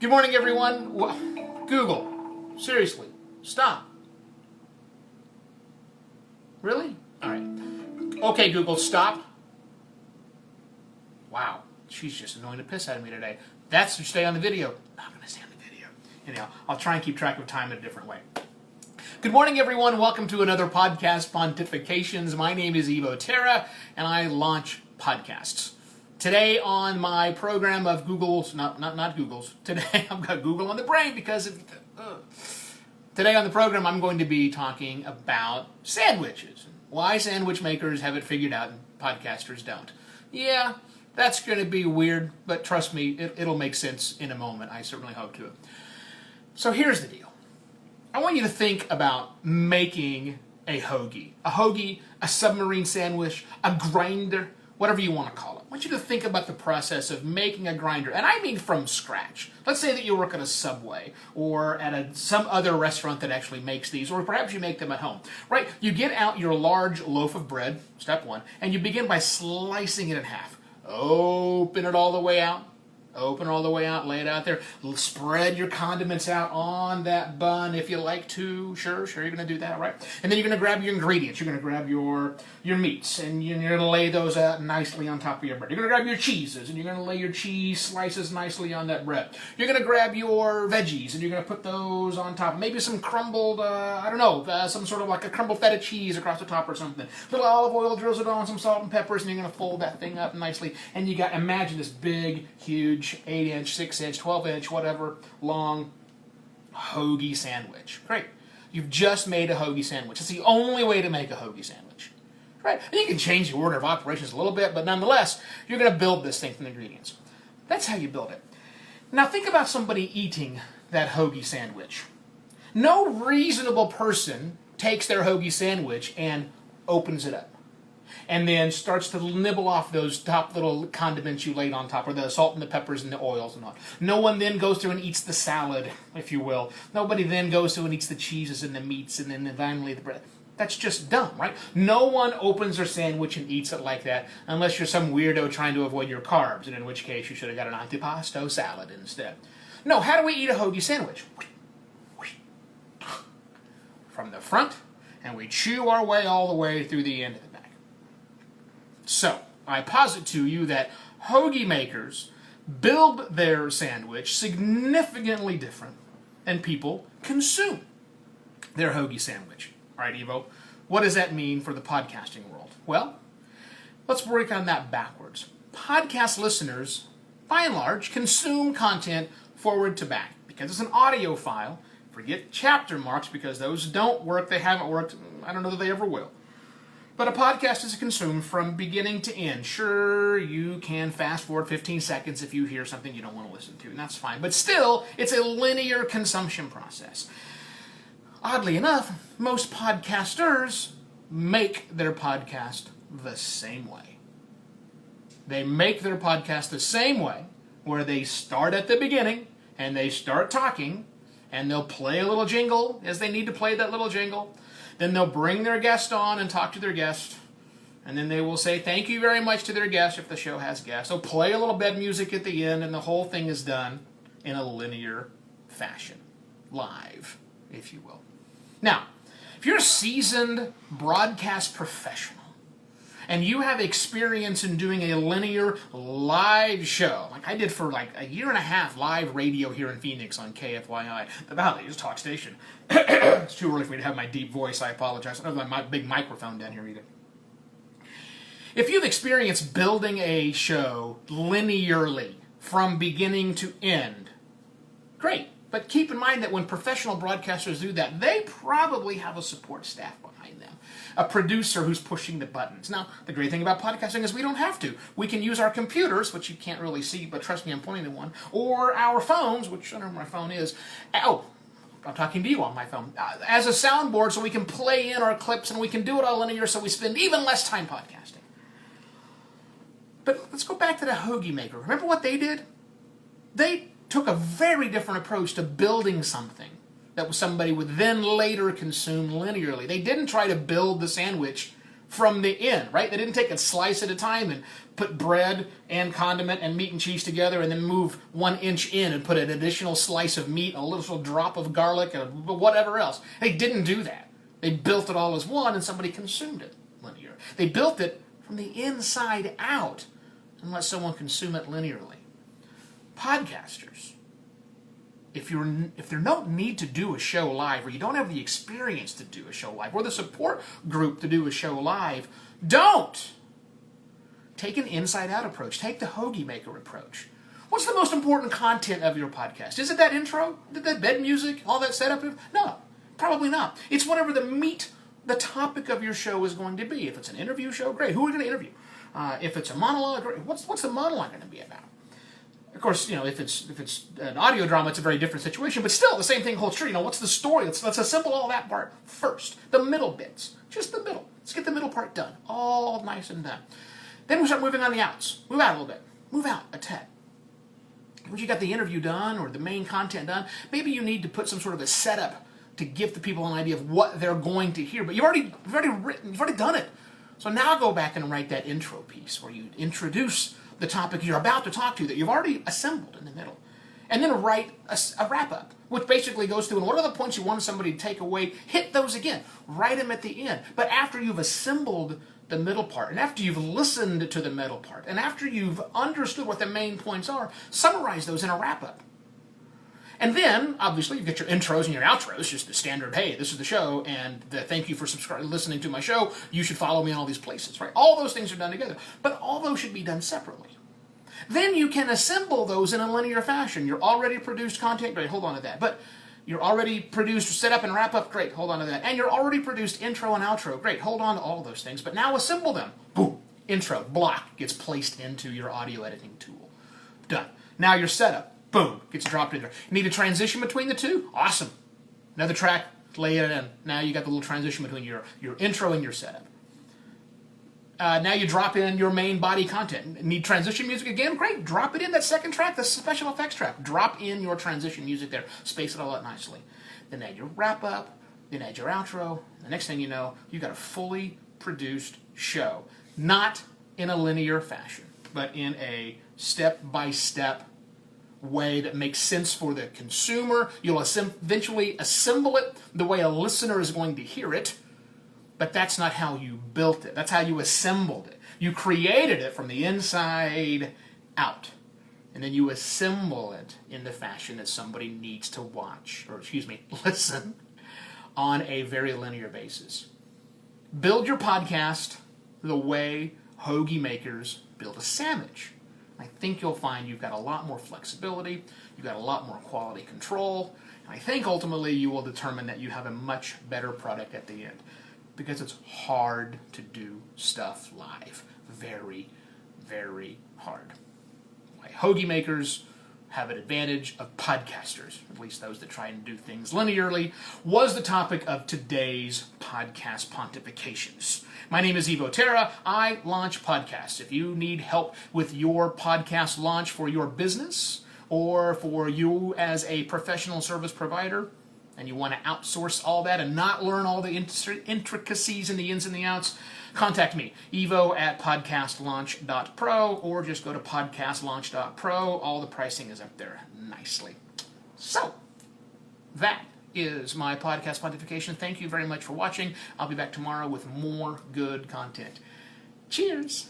Good morning, everyone. Google, seriously, stop. Really? All right. Okay, Google, stop. Wow, she's just annoying the piss out of me today. That's to stay on the video. I'm going to stay on the video. Anyhow, I'll try and keep track of time in a different way. Good morning, everyone. Welcome to another podcast, Pontifications. My name is Ivo Terra, and I launch podcasts. Today on my program of Google's, not Google's, today I've got Google on the brain because today on the program I'm going to be talking about sandwiches. Why sandwich makers have it figured out and podcasters don't. Yeah, that's going to be weird, but trust me, it'll make sense in a moment. I certainly hope to. So here's the deal. I want you to think about making a hoagie, a submarine sandwich, a grinder, whatever you want to call it. I want you to think about the process of making a grinder, and I mean from scratch. Let's say that you work at a Subway or at some other restaurant that actually makes these, or perhaps you make them at home, right? You get out your large loaf of bread, step one, and you begin by slicing it in half. Open it all the way out. Open all the way out, lay it out there. Spread your condiments out on that bun if you like to. Sure, you're going to do that, right? And then you're going to grab your ingredients. You're going to grab your meats, and you're going to lay those out nicely on top of your bread. You're going to grab your cheeses, and you're going to lay your cheese slices nicely on that bread. You're going to grab your veggies, and you're going to put those on top. Maybe some crumbled, some sort of like a crumbled feta cheese across the top or something. A little olive oil, drizzle it on, some salt and peppers, and you're going to fold that thing up nicely. And imagine this big, huge, 8-inch, 6-inch, 12-inch, whatever, long hoagie sandwich. Great. You've just made a hoagie sandwich. It's the only way to make a hoagie sandwich. Right? And you can change the order of operations a little bit, but nonetheless, you're going to build this thing from the ingredients. That's how you build it. Now think about somebody eating that hoagie sandwich. No reasonable person takes their hoagie sandwich and opens it up, and then starts to nibble off those top little condiments you laid on top, or the salt and the peppers and the oils and all. No one then goes through and eats the salad, if you will. Nobody then goes through and eats the cheeses and the meats and then finally the bread. That's just dumb, right? No one opens their sandwich and eats it like that unless you're some weirdo trying to avoid your carbs, and in which case you should have got an antipasto salad instead. No, how do we eat a hoagie sandwich? From the front, and we chew our way all the way through the end of the back. So, I posit to you that hoagie makers build their sandwich significantly different than people consume their hoagie sandwich. All right, Evo, what does that mean for the podcasting world? Well, let's work on that backwards. Podcast listeners, by and large, consume content forward to back. Because it's an audio file, forget chapter marks because those don't work, they haven't worked, I don't know that they ever will. But a podcast is consumed from beginning to end. Sure, you can fast forward 15 seconds if you hear something you don't want to listen to, and that's fine. But still, it's a linear consumption process. Oddly enough, most podcasters make their podcast the same way. They make their podcast the same way, where they start at the beginning, and they start talking, and they'll play a little jingle as they need to play that little jingle. Then they'll bring their guest on and talk to their guest. And then they will say thank you very much to their guest if the show has guests. They'll play a little bed music at the end, and the whole thing is done in a linear fashion. Live, if you will. Now, if you're a seasoned broadcast professional, and you have experience in doing a linear live show, like I did for like a year and a half live radio here in Phoenix on KFYI, the Valley's talk station. It's too early for me to have my deep voice, I apologize. I don't have my big microphone down here either. If you've experienced building a show linearly from beginning to end, great. But keep in mind that when professional broadcasters do that, they probably have a support staff behind them. A producer who's pushing the buttons. Now, the great thing about podcasting is we don't have to. We can use our computers, which you can't really see, but trust me, I'm pointing to one, or our phones, which I don't know where my phone is. Oh, I'm talking to you on my phone. As a soundboard, so we can play in our clips, and we can do it all linear, so we spend even less time podcasting. But let's go back to the hoagie maker. Remember what they did? They took a very different approach to building something that somebody would then later consume linearly. They didn't try to build the sandwich from the end, right? They didn't take a slice at a time and put bread and condiment and meat and cheese together and then move 1 inch in and put an additional slice of meat, a little drop of garlic, and whatever else. They didn't do that. They built it all as one and somebody consumed it linear. They built it from the inside out and let someone consume it linearly. Podcasters, if there no need to do a show live, or you don't have the experience to do a show live, or the support group to do a show live, don't! Take an inside-out approach. Take the Hoagie Maker approach. What's the most important content of your podcast? Is it that intro? That bed music? All that setup? No, probably not. It's whatever the topic of your show is going to be. If it's an interview show, great. Who are we going to interview? If it's a monologue, great. What's the monologue going to be about? Of course, if it's an audio drama, it's a very different situation. But still, the same thing holds true. What's the story? Let's assemble all that part first. The middle bits, just the middle. Let's get the middle part done, all nice and done. Then we start moving on the outs. Move out a little bit. Move out a tad. Once you got the interview done or the main content done, maybe you need to put some sort of a setup to give the people an idea of what they're going to hear. But you've already done it. So now go back and write that intro piece where you introduce the topic you're about to talk to that you've already assembled in the middle. And then write a wrap-up, which basically goes through, and what are the points you want somebody to take away? Hit those again. Write them at the end. But after you've assembled the middle part, and after you've listened to the middle part, and after you've understood what the main points are, summarize those in a wrap-up. And then, obviously, you get your intros and your outros, just the standard, hey, this is the show, and thank you for listening to my show. You should follow me in all these places, right? All those things are done together. But all those should be done separately. Then you can assemble those in a linear fashion. Your already produced content, great, hold on to that. But your already produced setup and wrap-up, great, hold on to that. And your already produced intro and outro, great, hold on to all those things. But now assemble them. Boom, intro, block, gets placed into your audio editing tool. Done. Now your setup. Boom, gets dropped in there. You need a transition between the two? Awesome. Another track, lay it in. Now you got the little transition between your intro and your setup. Now you drop in your main body content. Need transition music again? Great, drop it in that second track, the special effects track. Drop in your transition music there. Space it all out nicely. Then add your wrap up, then add your outro. The next thing you know, you've got a fully produced show. Not in a linear fashion, but in a step-by-step way that makes sense for the consumer. You'll eventually assemble it the way a listener is going to hear it, but that's not how you built it. That's how you assembled it. You created it from the inside out, and then you assemble it in the fashion that somebody needs to watch, or listen on a very linear basis. Build your podcast the way Hoagie makers build a sandwich. I think you'll find you've got a lot more flexibility, you've got a lot more quality control, and I think ultimately you will determine that you have a much better product at the end, because it's hard to do stuff live. Very, very hard. Why Hoagie makers have an advantage of podcasters, at least those that try and do things linearly, was the topic of today's podcast Pontifications. My name is Ivo Terra. I launch podcasts. If you need help with your podcast launch for your business or for you as a professional service provider, and you want to outsource all that and not learn all the intricacies and the ins and the outs, contact me, evo@podcastlaunch.pro, or just go to podcastlaunch.pro. All the pricing is up there nicely. So, that is my podcast Pontification. Thank you very much for watching. I'll be back tomorrow with more good content. Cheers!